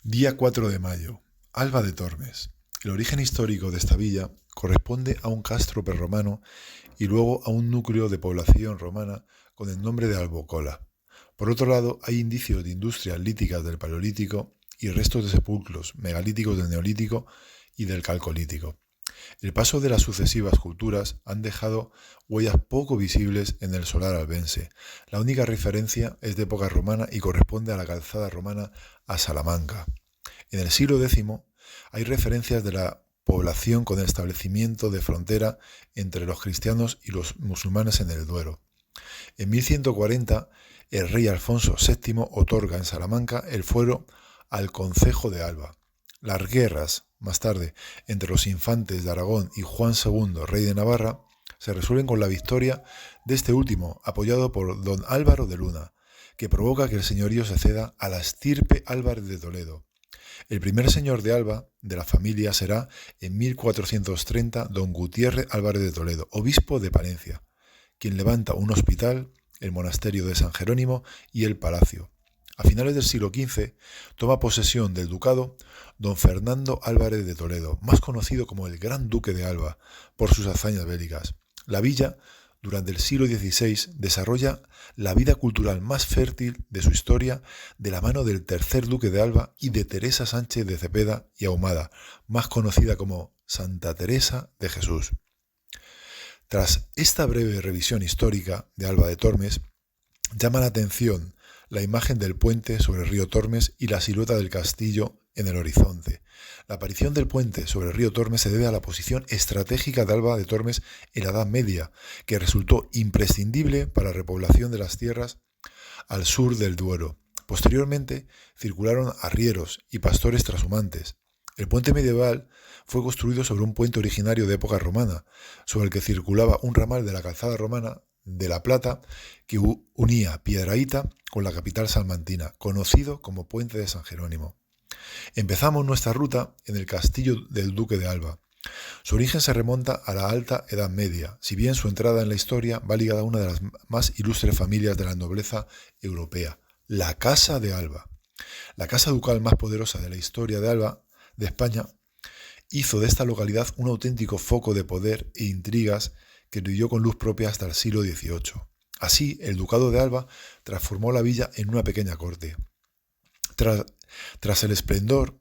Día 4 de mayo. Alba de Tormes. El origen histórico de esta villa corresponde a un castro prerromano y luego a un núcleo de población romana con el nombre de Albocola. Por otro lado, hay indicios de industrias líticas del Paleolítico y restos de sepulcros megalíticos del Neolítico y del Calcolítico. El paso de las sucesivas culturas han dejado huellas poco visibles en el solar albense. La única referencia es de época romana y corresponde a la calzada romana a Salamanca. En el siglo X hay referencias de la población con el establecimiento de frontera entre los cristianos y los musulmanes en el Duero. En 1140, el rey Alfonso VII otorga en Salamanca el fuero al concejo de Alba. Las guerras, más tarde, entre los infantes de Aragón y Juan II, rey de Navarra, se resuelven con la victoria de este último, apoyado por don Álvaro de Luna, que provoca que el señorío se ceda a la estirpe Álvarez de Toledo. El primer señor de Alba, de la familia, será en 1430 don Gutiérrez Álvarez de Toledo, obispo de Palencia, quien levanta un hospital, el monasterio de San Jerónimo y el palacio. A finales del siglo XV toma posesión del ducado don Fernando Álvarez de Toledo, más conocido como el Gran Duque de Alba, por sus hazañas bélicas. La villa, durante el siglo XVI, desarrolla la vida cultural más fértil de su historia de la mano del tercer duque de Alba y de Teresa Sánchez de Cepeda y Ahumada, más conocida como Santa Teresa de Jesús. Tras esta breve revisión histórica de Alba de Tormes, llama la atención la imagen del puente sobre el río Tormes y la silueta del castillo en el horizonte. La aparición del puente sobre el río Tormes se debe a la posición estratégica de Alba de Tormes en la Edad Media, que resultó imprescindible para la repoblación de las tierras al sur del Duero. Posteriormente circularon arrieros y pastores trashumantes. El puente medieval fue construido sobre un puente originario de época romana, sobre el que circulaba un ramal de la calzada romana de La Plata que unía Piedrahíta con la capital salmantina, conocido como Puente de San Jerónimo. Empezamos nuestra ruta en el castillo del Duque de Alba. Su origen se remonta a la Alta Edad Media, si bien su entrada en la historia va ligada a una de las más ilustres familias de la nobleza europea, la Casa de Alba. La casa ducal más poderosa de la historia de Alba, de España, hizo de esta localidad un auténtico foco de poder e intrigas que brilló con luz propia hasta el siglo XVIII. Así, el ducado de Alba transformó la villa en una pequeña corte. Tras el esplendor,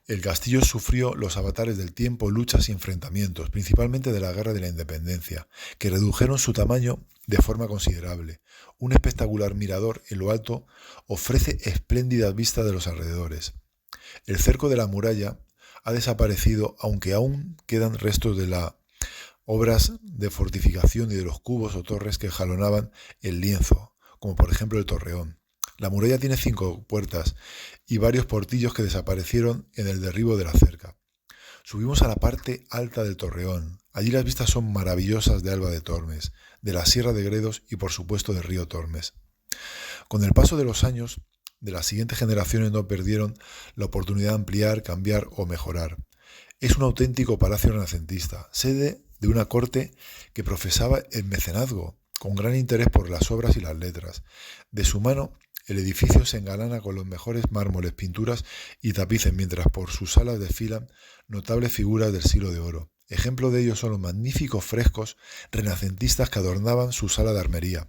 el castillo sufrió los avatares del tiempo, luchas y enfrentamientos, principalmente de la Guerra de la Independencia, que redujeron su tamaño de forma considerable. Un espectacular mirador en lo alto ofrece espléndidas vistas de los alrededores. El cerco de la muralla ha desaparecido, aunque aún quedan restos de las obras de fortificación y de los cubos o torres que jalonaban el lienzo, como por ejemplo el torreón. La muralla tiene 5 puertas y varios portillos que desaparecieron en el derribo de la cerca. Subimos a la parte alta del torreón. Allí las vistas son maravillosas de Alba de Tormes, de la Sierra de Gredos y por supuesto del río Tormes. Con el paso de los años, de las siguientes generaciones no perdieron la oportunidad de ampliar, cambiar o mejorar. Es un auténtico palacio renacentista, sede de una corte que profesaba el mecenazgo, con gran interés por las obras y las letras. De su mano, el edificio se engalana con los mejores mármoles, pinturas y tapices, mientras por sus salas desfilan notables figuras del siglo de oro. Ejemplo de ello son los magníficos frescos renacentistas que adornaban su sala de armería,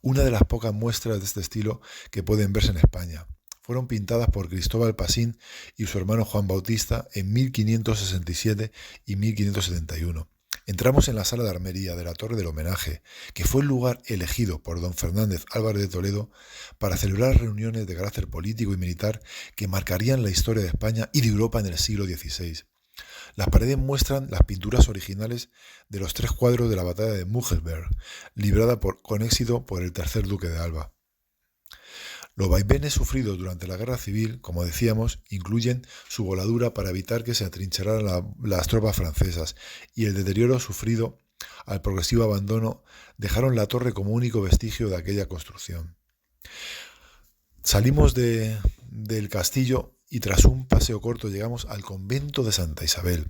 una de las pocas muestras de este estilo que pueden verse en España. Fueron pintadas por Cristóbal Pasín y su hermano Juan Bautista en 1567 y 1571. Entramos en la sala de armería de la Torre del Homenaje, que fue el lugar elegido por don Fernández Álvarez de Toledo para celebrar reuniones de carácter político y militar que marcarían la historia de España y de Europa en el siglo XVI. Las paredes muestran las pinturas originales de los 3 cuadros de la batalla de Mühlberg, librada con éxito por el tercer duque de Alba. Los vaivenes sufridos durante la guerra civil, como decíamos, incluyen su voladura para evitar que se atrincheraran las tropas francesas y el deterioro sufrido al progresivo abandono dejaron la torre como único vestigio de aquella construcción. Salimos del castillo y tras un paseo corto llegamos al convento de Santa Isabel.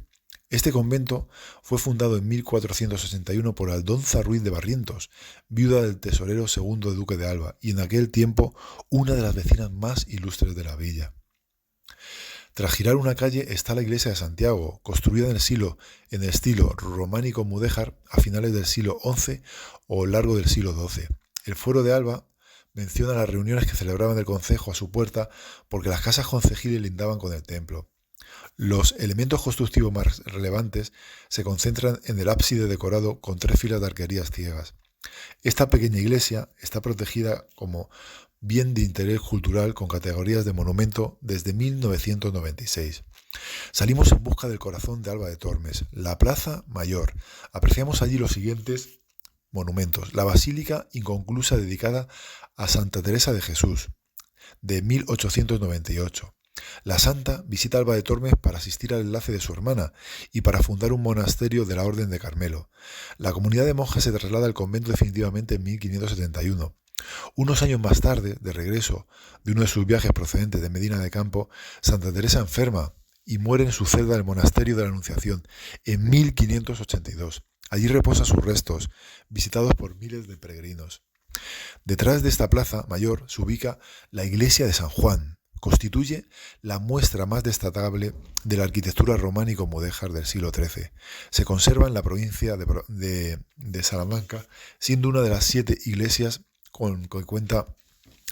Este convento fue fundado en 1461 por Aldonza Ruiz de Barrientos, viuda del tesorero segundo duque de Alba, y en aquel tiempo una de las vecinas más ilustres de la villa. Tras girar una calle está la iglesia de Santiago, construida en el estilo románico mudéjar a finales del siglo XI o largo del siglo XII. El fuero de Alba menciona las reuniones que celebraban el concejo a su puerta porque las casas concejiles lindaban con el templo. Los elementos constructivos más relevantes se concentran en el ábside decorado con 3 filas de arquerías ciegas. Esta pequeña iglesia está protegida como bien de interés cultural con categorías de monumento desde 1996. Salimos en busca del corazón de Alba de Tormes, la Plaza Mayor. Apreciamos allí los siguientes monumentos. La basílica inconclusa dedicada a Santa Teresa de Jesús, de 1898. La santa visita Alba de Tormes para asistir al enlace de su hermana y para fundar un monasterio de la Orden de Carmelo. La comunidad de monjas se traslada al convento definitivamente en 1571. Unos años más tarde, de regreso de uno de sus viajes procedentes de Medina de Campo, Santa Teresa enferma y muere en su celda del monasterio de la Anunciación en 1582. Allí reposan sus restos, visitados por miles de peregrinos. Detrás de esta plaza mayor se ubica la iglesia de San Juan. Constituye la muestra más destacable de la arquitectura románico-mudéjar del siglo XIII. Se conserva en la provincia de Salamanca, siendo una de las 7 iglesias con que cuenta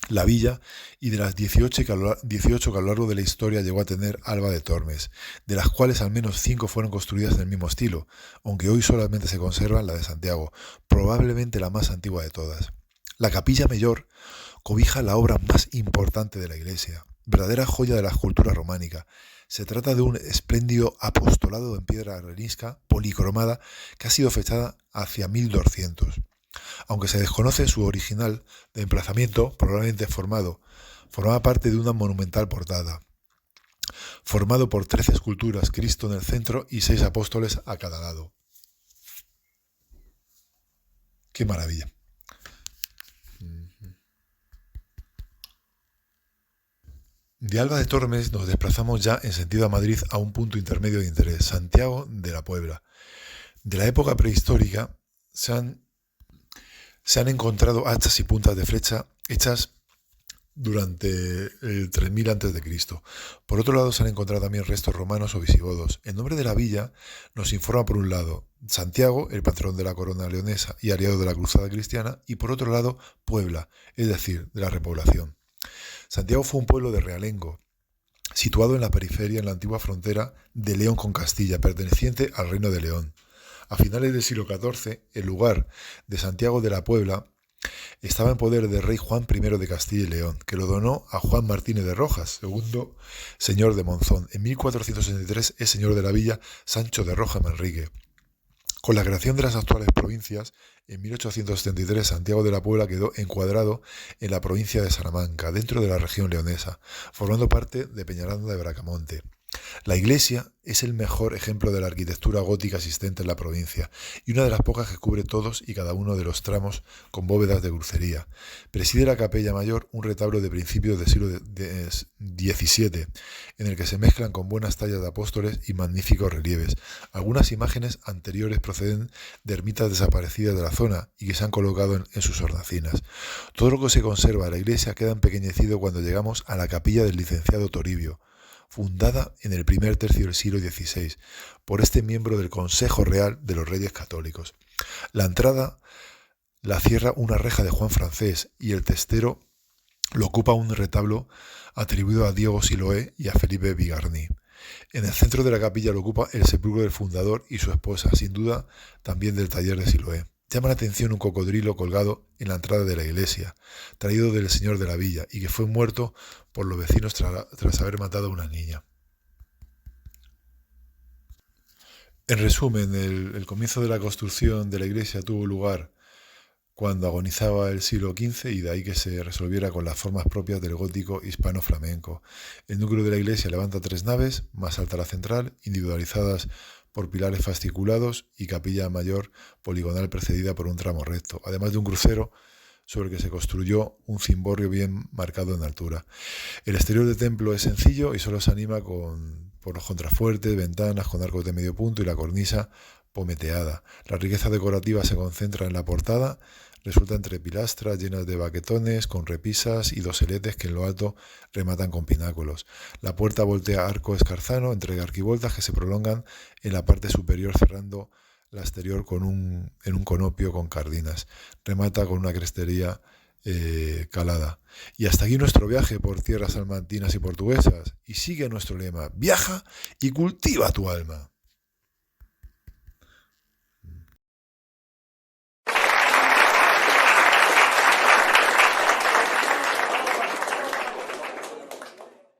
la villa y de las 18 que a lo largo de la historia llegó a tener Alba de Tormes, de las cuales al menos 5 fueron construidas en el mismo estilo, aunque hoy solamente se conserva la de Santiago, probablemente la más antigua de todas. La capilla mayor cobija la obra más importante de la iglesia, verdadera joya de la escultura románica. Se trata de un espléndido apostolado en piedra arenisca policromada que ha sido fechada hacia 1200. Aunque se desconoce su original de emplazamiento, probablemente formaba parte de una monumental portada, formado por 13 esculturas, Cristo en el centro y 6 apóstoles a cada lado. ¡Qué maravilla! De Alba de Tormes nos desplazamos ya en sentido a Madrid a un punto intermedio de interés, Santiago de la Puebla. De la época prehistórica se han encontrado hachas y puntas de flecha hechas durante el 3000 a.C. Por otro lado, se han encontrado también restos romanos o visigodos. El nombre de la villa nos informa, por un lado, Santiago, el patrón de la corona leonesa y aliado de la cruzada cristiana, y por otro lado, Puebla, es decir, de la repoblación. Santiago fue un pueblo de realengo, situado en la periferia, en la antigua frontera de León con Castilla, perteneciente al Reino de León. A finales del siglo XIV, el lugar de Santiago de la Puebla estaba en poder del rey Juan I de Castilla y León, que lo donó a Juan Martínez de Rojas, segundo señor de Monzón. En 1463 es señor de la villa Sancho de Rojas Manrique. Con la creación de las actuales provincias, en 1873 Santiago de la Puebla quedó encuadrado en la provincia de Salamanca, dentro de la región leonesa, formando parte de Peñaranda de Bracamonte. La iglesia es el mejor ejemplo de la arquitectura gótica existente en la provincia y una de las pocas que cubre todos y cada uno de los tramos con bóvedas de crucería. Preside la capilla mayor un retablo de principios del siglo XVII, en el que se mezclan con buenas tallas de apóstoles y magníficos relieves. Algunas imágenes anteriores proceden de ermitas desaparecidas de la zona y que se han colocado en sus hornacinas. Todo lo que se conserva de la iglesia queda empequeñecido cuando llegamos a la capilla del licenciado Toribio, fundada en el primer tercio del siglo XVI por este miembro del Consejo Real de los Reyes Católicos. La entrada la cierra una reja de Juan Francés y el testero lo ocupa un retablo atribuido a Diego Siloé y a Felipe Bigarny. En el centro de la capilla lo ocupa el sepulcro del fundador y su esposa, sin duda también del taller de Siloé. Llama la atención un cocodrilo colgado en la entrada de la iglesia, traído del señor de la villa, y que fue muerto por los vecinos tras haber matado a una niña. En resumen, el comienzo de la construcción de la iglesia tuvo lugar cuando agonizaba el siglo XV y de ahí que se resolviera con las formas propias del gótico hispano-flamenco. El núcleo de la iglesia levanta 3 naves, más alta la central, individualizadas por pilares fasciculados y capilla mayor poligonal precedida por un tramo recto, además de un crucero sobre el que se construyó un cimborrio bien marcado en altura. El exterior del templo es sencillo y solo se anima por los contrafuertes, ventanas con arcos de medio punto y la cornisa pometeada. La riqueza decorativa se concentra en la portada, Resulta entre pilastras llenas de baquetones, con repisas y doseletes que en lo alto rematan con pináculos. La puerta voltea arco escarzano entre arquivoltas que se prolongan en la parte superior, cerrando la exterior en un conopio con cardinas. Remata con una crestería calada. Y hasta aquí nuestro viaje por tierras salmantinas y portuguesas. Y sigue nuestro lema: viaja y cultiva tu alma.